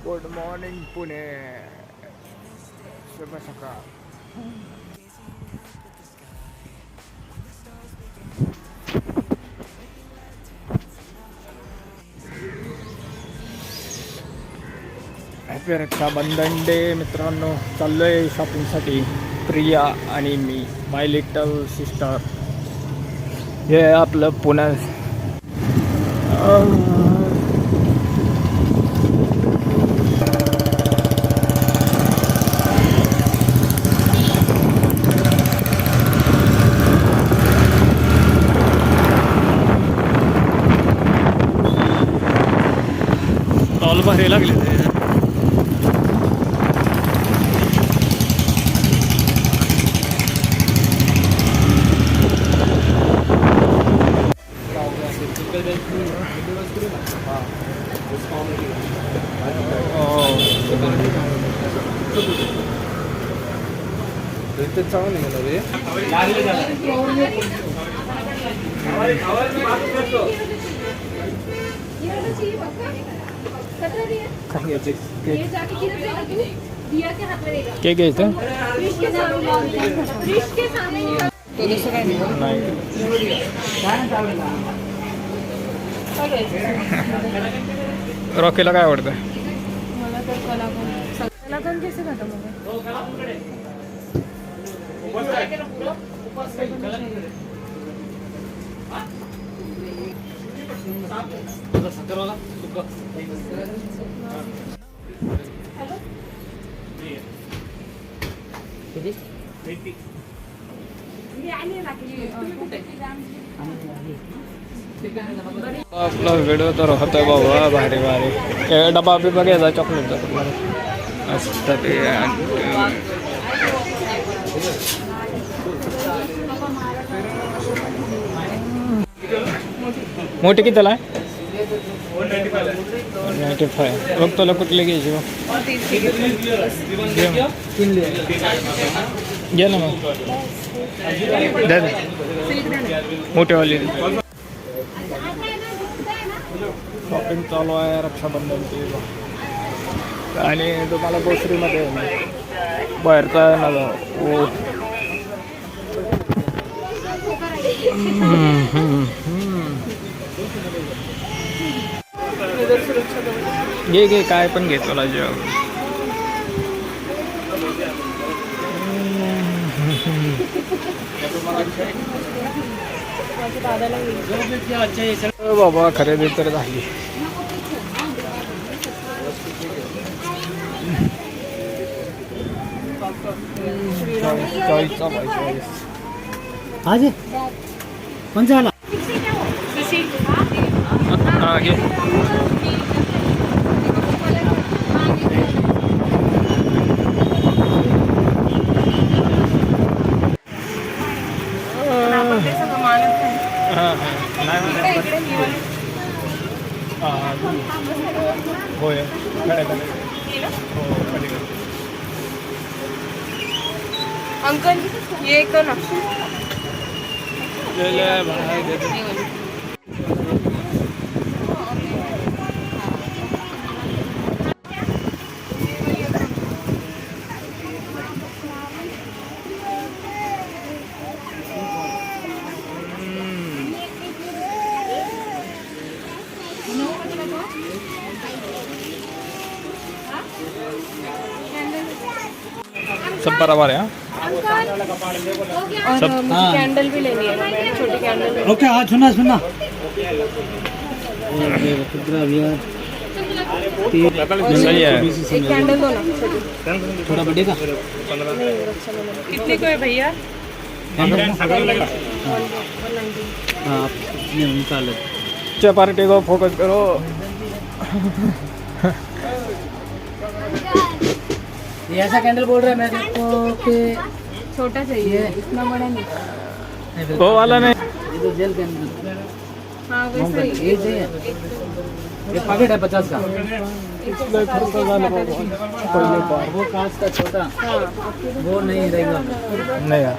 Good morning Pune. शुभ सकाळ. Happy Rakshabandhan day मित्रांनो. चाललोय शॉपिंगसाठी. प्रिया आणि मी, माय लिटल सिस्टर. हे आपलं पुण्यात स्टॉल भारी लागले ते. क्या घ्यायचं? रॉकीला काय आवडतं? मला तर कलाकंद कैसे खाता आपला व्हिडिओ तर होतोय बाबा भारी भारी. डबा बी बघायचा चॉकलेटचा मस्त ते. मोठी कितीला आहे? 195. बघ तुला कुठले घ्यायचे मग? घे ना मग. द्या मोठेवाली. शॉपिंग चालू आहे रक्षाबंधनची. आणि तुम्हाला गोसरीमध्ये बाहेरचा ना ओ. घे घे काय पण घे तुला जेवण. बाबा खरेदी तर झाली. आज कोणचा आला? हा घे. होय अंकल ये एक ना. सब बराबर है. और मुझे कैंडल भी लेनी है, छोटी कैंडल. ओके हाँ सुना सुना. सही है. एक कैंडल दो ना. थोड़ा बड़े का कितने को है भैया? हाँ निकाल. पार्टी को फोकस करो. ये ऐसा कैंडल बोल रहा है मैं देखो कि छोटा चाहिए, इतना बड़ा नहीं. वो वाला नहीं. ये तो जेल कैंडल. हाँ वैसे ही. ये चाहिए. ये पैकेट है 50 का. वो कांच का छोटा. वो नहीं रहेगा. नहीं यार.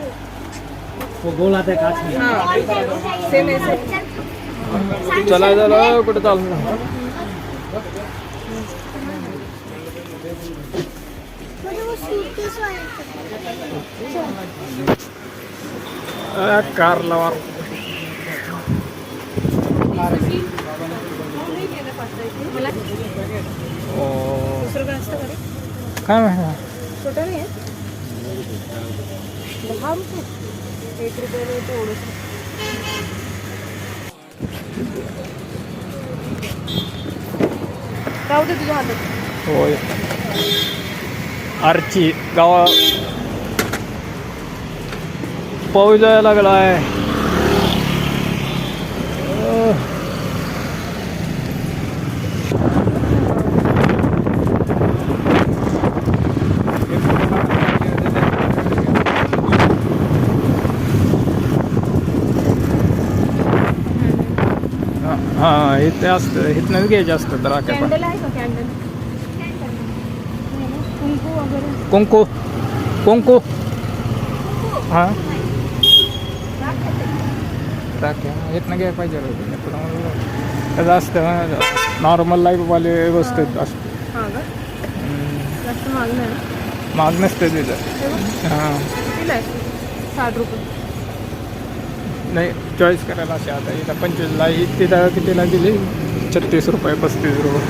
वो गोल आता है कांच में. हाँ सेम ऐसे. चला चला कुठे चालू. कारला वार मला ओ दुसरं काय असतं का रे? काय माहिती छोटं नाही आहे 10 रुपये 1 रुपये तेवढंच राहू दे तुझ्या हातात होय आरची गावा पाऊस जायला लागला आहे हा इथे असतं इथनं घ्यायचं असतं तर राख्या पण कॅन्डल आहे का कॅन्डल कुंकू वगैरे कुंकू कुंकू हां राख्या इथनं घ्यायला पाहिजे होतं त्याचं असतं नॉर्मल लाईफवाले वस्तू असतं हां का जास्त महाग नाही महाग नसतं तिथं हां कितीला आहे 60 रुपये नाही चॉईस करायला असे आता इथं 25ला तिथं कितीला दिली 36 रुपये 35 रुपये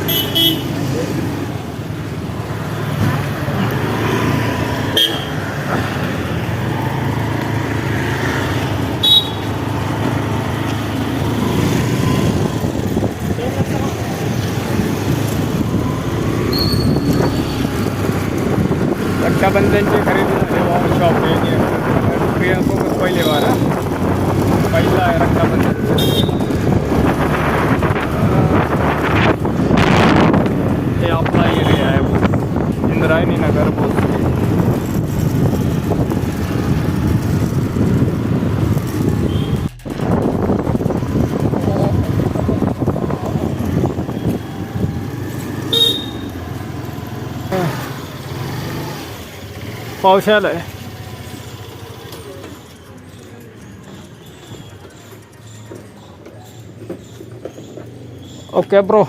रक्षाबंधनची खरेदी झाली शॉपिंग प्रियांसोबत पहिले वारा पहिला आहे रक्षाबंधन हे आपला एरिया आहे इंद्रायणी नगर बोलतो पाऊस आलाय ओके ब्रो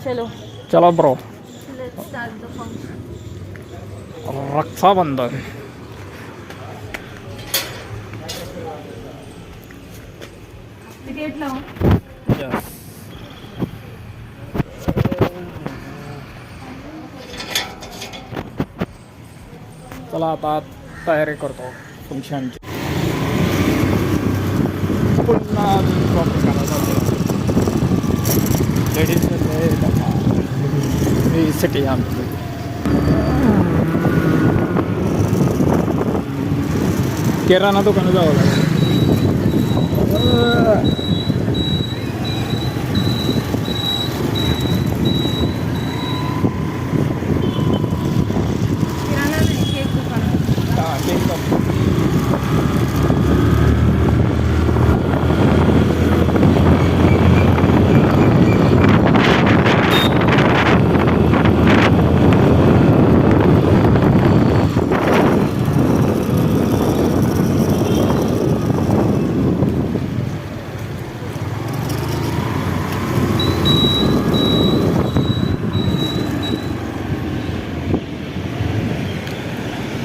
चलो चलो bro let's start the function Rakshabandhan ticket लावून यस चला आता तयारी करतो फंक्शनची पुन्हा शॉपिंग करायला लेडीज ही सिटी आमची किराणा दुकानं जावं लागेल किराणा नाही केक दुकान हां केक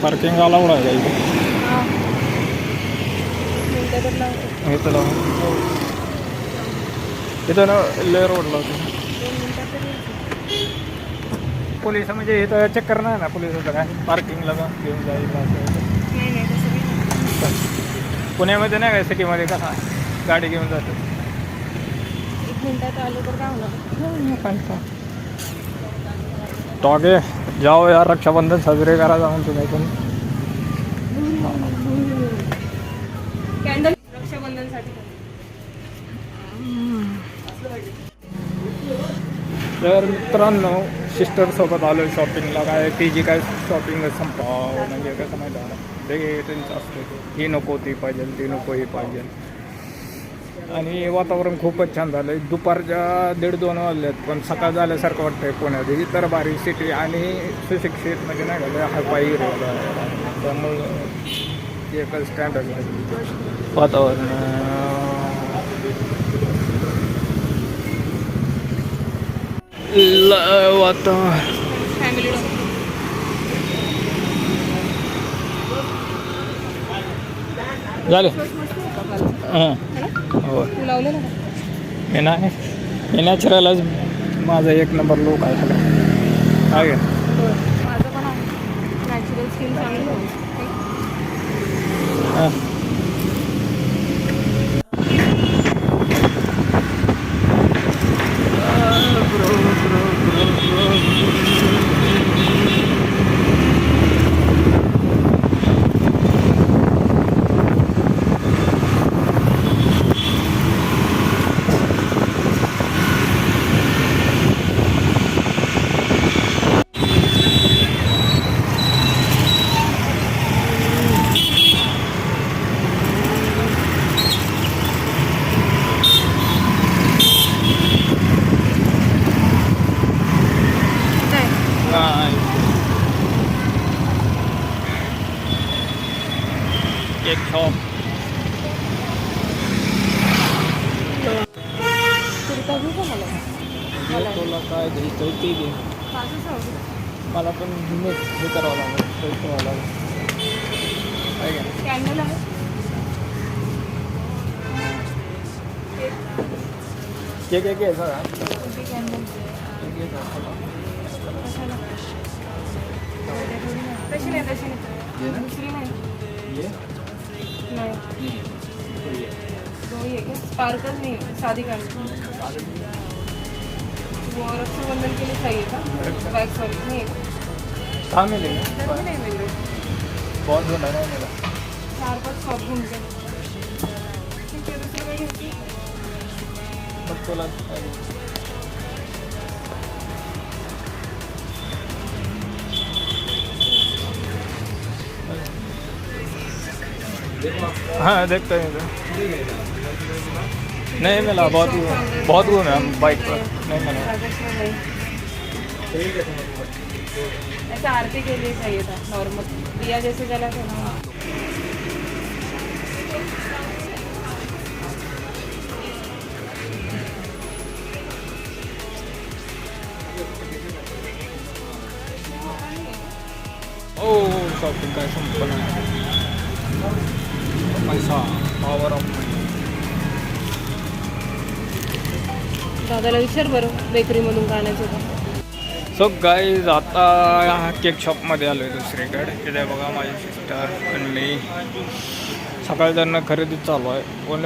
पार्किंग अलाउड आहे का इथे हां मिनटं लावून इथं लावून इथं ना ले रोडला होते 2 मिनटात तरी पोलिस म्हणजे इथं चक्कर नाही ना पोलिस होतं काय पार्किंगला जा घेऊन जाईल असं नाही नाही तसं काही नाही पुण्यामध्ये नाही काय सिटीमध्ये कसा गाडी घेऊन जातो 1 मिनटात आलो तर काय होणार तो आगे जाओ यार रक्षाबंधन साजरे करा जाऊन तुम्ही पण कॅन्डल रक्षाबंधनसाठी तर मित्रांनो सिस्टरसोबत आलो शॉपिंगला काय ती जी काय शॉपिंग संपाव म्हणजे कसं माहिती आहे ते त्यांचं असतं ही नको ती पाहिजे ती नको ही पाहिजे आणि वातावरण खूपच छान झालं आहे दुपारच्या 1:30-2 वाजलेत पण सकाळ झाल्यासारखं वाटतं आहे पुण्यात ही तर भारी सिटी आणि सुशिक्षित म्हणजे नाही का हायफाय त्यामुळं एकच स्टँडर्ड आहे वातावरण वातावरण फॅमिली झाले मस्त होता कालचा. हां है ना? हो तू लावलेला का? हे नाही हे नॅचरलच माझा एक नंबर लोक आहे सगळं आहे का? माझं पण आहे नॅचरल स्किन चांगली होईल. हां एक शॉप कुर्ता घेऊ का मला? मला तुला काय घ्यायचं आहे ते घे माझं सांगू. मला पण हे करावं लागेल पैसे व्हावं लागेल आहे का? कॅन्डल आहे. केक एक आहे सर कोणती कॅन्डल? कशाला? तशी नाही तशी नाही दुसरी नाही नाही दोही आहे का? स्पार्कल नाही साधी कॅन्डल. रक्षाबंधन के लिए चाहिए था बैग सॉरी नहीं कहाँ मिलेगा तभी नहीं मिल रही. बहुत ढूंढा नहीं मिला 4-5 शॉप घूमते. ठीक आहे दुसरं काही घ्यायची. मग तुला हाँ देखते हैं नहीं मिला बहुत घूमे हम बाइक पर नहीं मिला ऐसा आरती के लिए चाहिए था नॉर्मल दिया जैसे जला था ना. ओ शॉपिंग काय संपलं पैसा पॉवर ऑफ दादाला विचार बरं बेकरीमधून काय आणायचं होतं. सो गाईज आता केक शॉपमध्ये आलो आहे दुसरीकडे इथे बघा माझी सिस्टर आणि मी सकाळी त्यांना खरेदी चालू आहे पण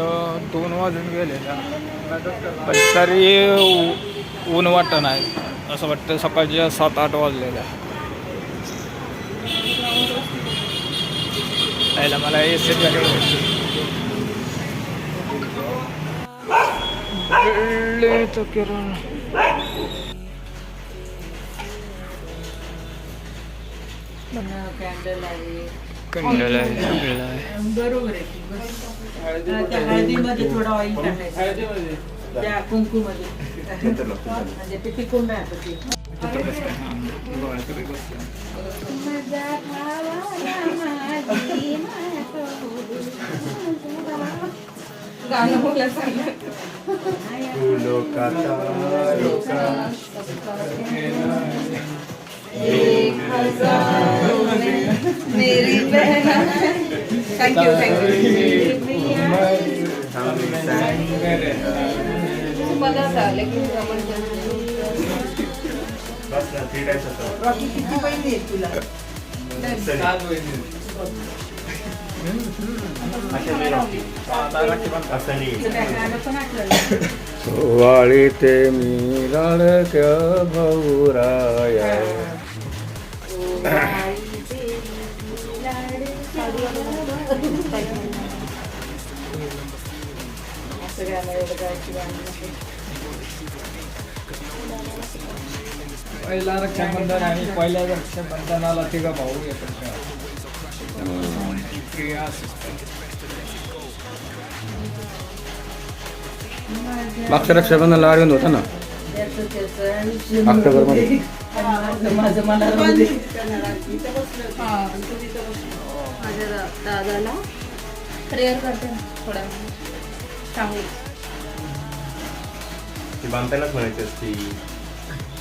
2 वाजून गेले पण तरी ऊन वाटत नाही असं वाटतं सकाळच्या 7-8 वाजलेल्या पहिला मला एस किरण कॅन्डल आहे कंडल आहे सगळं आहे बरोबर आहे. त्या हळदीमध्ये थोडा ऑइल टाकायचं त्या कुंकूमध्ये म्हणजे ते टिकून राहतं ते. गाणं बोला सांगा. मेरी बहन थँक्यू बघा था लेकिन रॉकी किती पहिली आहे तुला? वाळी ते मी लाडक्या भाऊराया पहिला रक्षाबंधन आणि पहिल्या रक्षाबंधनाला तिघा भाऊ येतात प्रिया मागच्या रक्षाबंधनला आर्यन होता ना ऑक्टोबरमध्ये. माझं मला राहू दे. माझ्या दादाला प्रेयर करते ना थोड्या चांगली. ती बांधतानाच म्हणायची असती.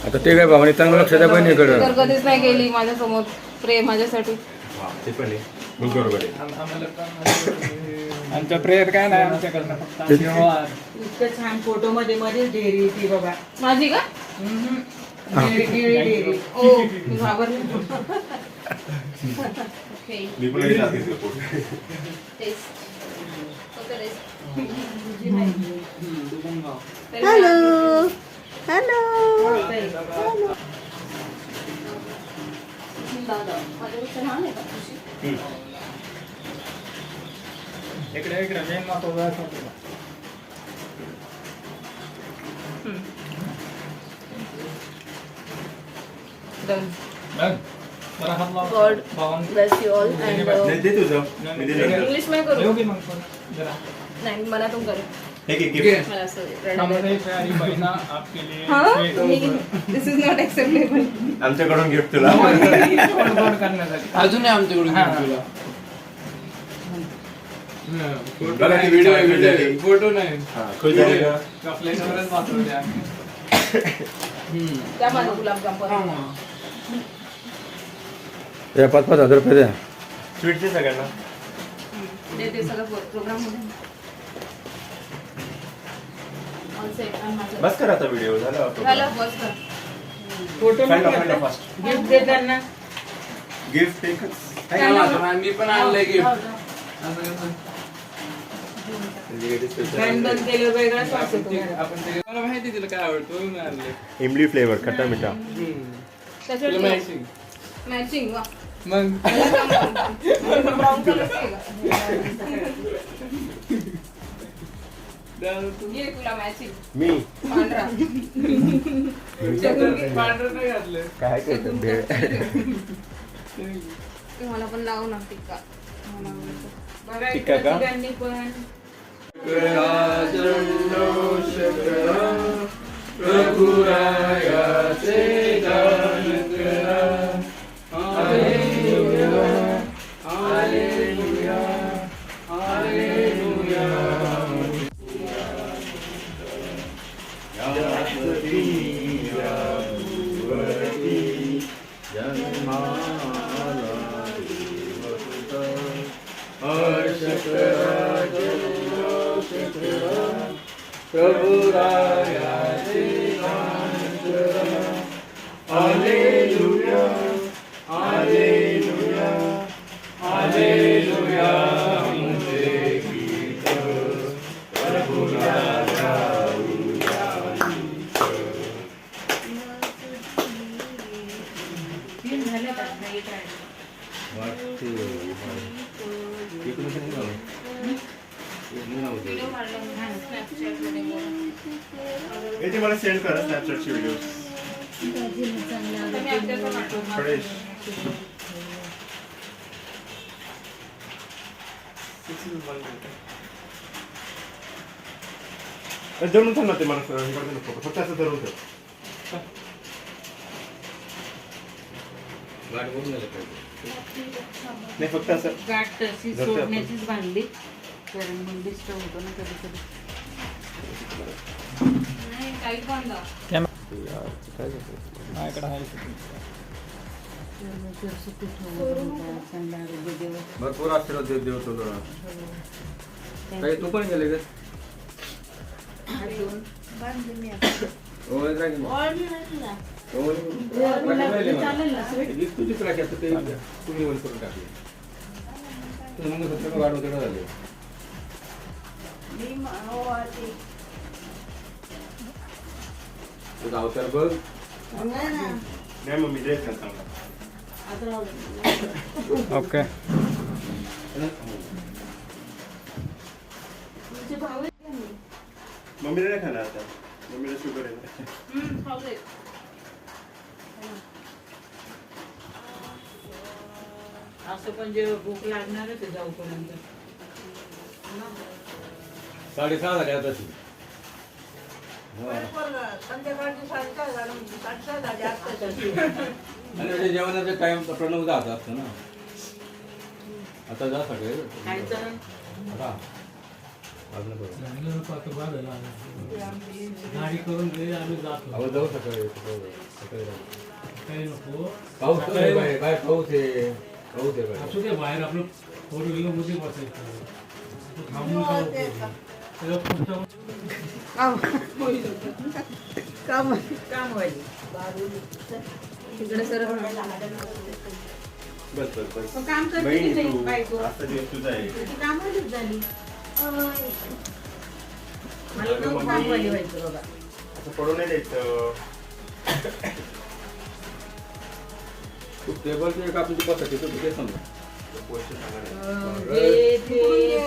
आता ते काय भावने चांगलं लक्ष द्या बहिणीकडं. तर कधीच नाही गेली माझ्यासमोर प्रे माझ्यासाठी. ते पण आहे बरोबर आहे. आम्हाला आमचं प्रेयर काय नाही आमच्याकडनं फक्त आशीर्वाद. इतकं छान फोटो मध्ये मध्ये डेअरी ती बाबा. माझी का डेअरी ओ मी घाबरले. ओके मी पण घरी जाते ते पोट. Test okay test hello hello दादा माझ्यापेक्षा लहान आहे का तुझी? इकडे इकडे मेन महत्वाचं आहे. Done. बघ, जरा हात लाव. God भावांनी. bless you all and नाही, दे तुझं. मी दिलं. इंग्लिश में देऊ करू की मग पण, जरा. नाही मला तुम करू हे घे, gift. मला असं हमारे प्यारी बहिणा आपके लिए हाँ दिस इज नॉट एक्सेप्टेबल. आमच्याकडून गिफ्ट तुला. गोड गोड करण्यासाठी. अजून आहे आमच्याकडून हा. तुला बघा ती व्हिडिओ आहे, व्हिडिओ आहे. फोटो नाही हा, खुश झाली का? चॉकलेटवरच वाचवले आम्ही. त्या माझं गुलाबजाम पण या 5,000 रुपये द्या. स्वीटचे सगळ्यांना. ते सगळं प्रोग्राम मध्ये ऑन सेट आणि माझं बस कर आता व्हिडिओ झाला. झालं बस कर. Photo find out fast. Gift देताना गिफ्ट एकच. मी पण आणलंय गिफ्ट बंद बंद केलं वेगळाच वास येतो घरात. आपण ते मला माहिती तिला काय आवडतो मी आणलंय इमली फ्लेवर खट्टा मिठा. तुला माहिती मॅचिंग वा मग ब्राऊन कलर ये तुला मॅचिंग मी पांढरा पांढरं नाही घातलं काय करतो भेळ. ते मला पण लावू ना टिक्का मला आवडतं. बघा टिक्का का? तिघांनी पण प्रभुरायाचे गान करा हालेलुया हालेलुया हालेलुया प्रभुरायाचे गान करा हालेलुया हालेलुया हालेलुया मुझे गीत प्रभुला गाऊया तीन झाले का? नाही, एक आहे. व्हिडिओ काढला मी स्नॅपचॅट मध्ये बोलून. हे ते मला सेंड करा स्नॅपचॅटची व्हिडिओ. आता मी अद्याप पाठवणार. फ्रेश. धरून थांब ना ते मला फोटो फक्त असं धरून ठेव. नाही फक्त असं. गाठ तशी जर ते आपण- सोडण्याचीच बांधली कारण मग डिस्टर्ब होतो ना कधी कधी. नाही टाईट बांधा. माझ्याकडे आहे. चांगला आरोग्य देव. भरपूर आशीर्वाद देत देव तुला. काही तू पण गेले का? होय जा की मग. होय. चालेल ना स्वीट. ही तुझीच राखी आता ते तुम्ही वन करून टाकली. तुझं मग सत्तर गाडो तेवढं झाले. तुझा अवतार बघ. नाही मग मी ड्रेस घाल चांगला. ओके. मम्मीला नाही खाणार आता. मम्मीला शुगर आहे ना. खाऊ दे. असं पण जे भूक लागणारच आहे जाऊपर्यंत. 6:30 झाले आता ती. आणि ते जेवणाचा टाइम प्रणव जात असतं ना. आता जा सगळे. खायचं ना. आता अजून बरं. गाडी करून घरी आम्ही जातो अहो जाऊ सकाळी सकाळी जाऊ. काही नको पाऊस आहे बाहेर पाऊस आहे बाहेर. असू दे बाहेर आपलं फोर व्हीलर मध्ये बसायचं थांबून जाऊ. त्याला पुढच्या काम व्हायला तिकडे सर बस बस बस काम करते बहीण की नाही तू बायको आता दिवस तुझा आहे ती कामावलीच झाली मला पण कामवाली व्हायचं बाबा असं पडू नाही द्यायचं तू टेबलची एक आपण पद्धती तर ते समजा गोष्ट सांगा जेथे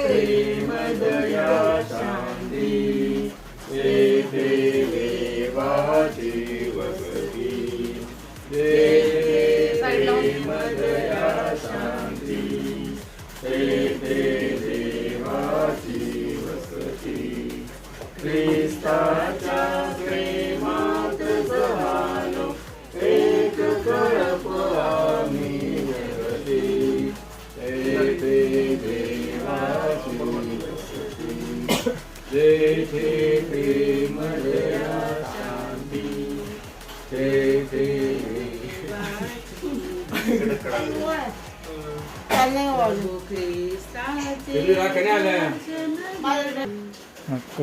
प्रेम दया शांती येथे देवाची वसती साईड लावून प्रेम दया शांती येथे देवाची वसती ख्रिस्ताच्या प्रेमात जमानो एक कळप आम्ही जगती येथे देवाची वसती जेथे प्रेम दया शांती तेथे तुम्ही राखणे आल्या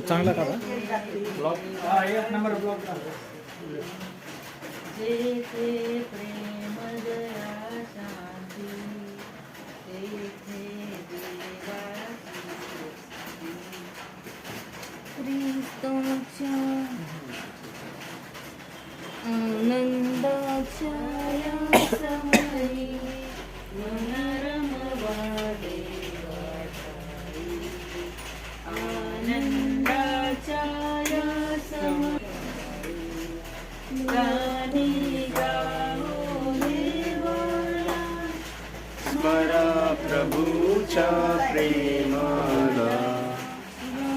चांगला का जेथे प्रेम दया शांती तेथे देवाची ख्रिस्ताच्या आनंदाच्या या समयी मनोरम वाटेवाटाई. आनंदाच्या या समयी गाणी गाओ देवाला. स्मरा प्रभूच्या प्रेमाला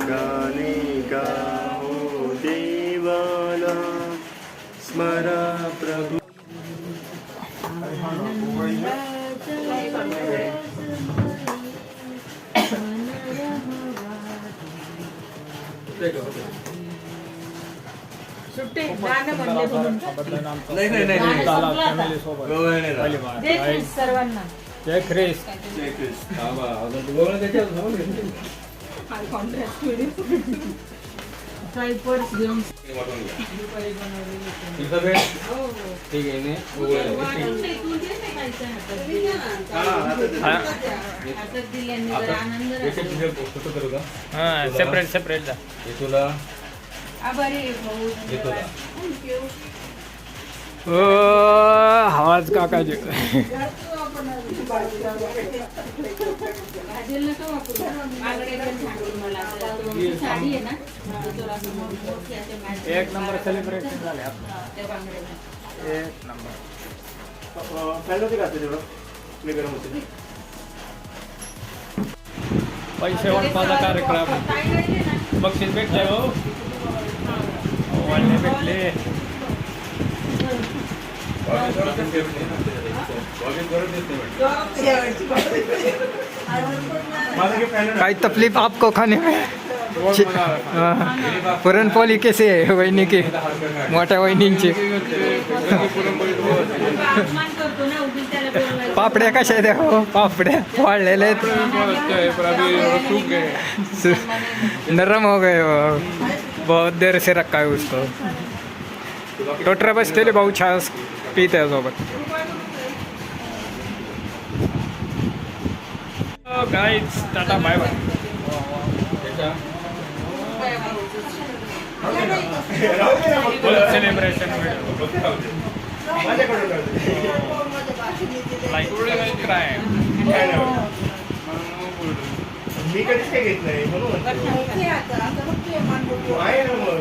गाणे गाओ देवाला स्मरा प्रभू सुट्टी गाणं म्हणले म्हणून नाही नाही नाही झाला फॅमिली सोबत गोवा नाही पहिली राहत. बार. जय ख्रिस्त सर्वांना जय ख्रिस्त जय ख्रिस्त. हा बा, अजून तू गोवा त्याच्यावर जाऊ नये. ट्रायपॉड्स घेऊन हे वाटून घ्या. तुमचं भेट? ठीक आहे, नाही? गोवा आहे. वाटून नाही, तू दे ना खायचं हातात. हातात दिल्याने जरा आनंद एक राहतो. तुझ्या फोटो करू का? हां सेपरेट सेपरेट जा हे तुला आभारी आहे भाऊ हे तुला आवाज काकाजी भाजीला नको वापरू. बांगडे पण सांगून मला आता तो साडी आहे ना त्याच्यावर असं मोठी असे मॅच. एक नंबर सेलिब्रेशन झाले आपलं. हा, त्या बांगड्या एक नंबर फॅन होते का तेवढं मी गरम होते पैसे वाटपाचा कार्यक्रम बक्षीस भेटले हो वाढले भेटले काही तकलीफ आपको खाने में पुरणपोळी कैसे आहे वहिनी की मोठ्या वहिनींची अपमान करतो ना उगीच त्याला बोलवायचं. पापड्या कशा आहेत हो पापड्या वाढलेले आहेत नरम हो गए वो बहुत देर से रखा है उसको टोटरा बसलेले भाऊ छास पीते हैं सोबत guys ta-ta bye bye full celebration like crime मी कधीच काही घेत नाही म्हणून आहे ना मग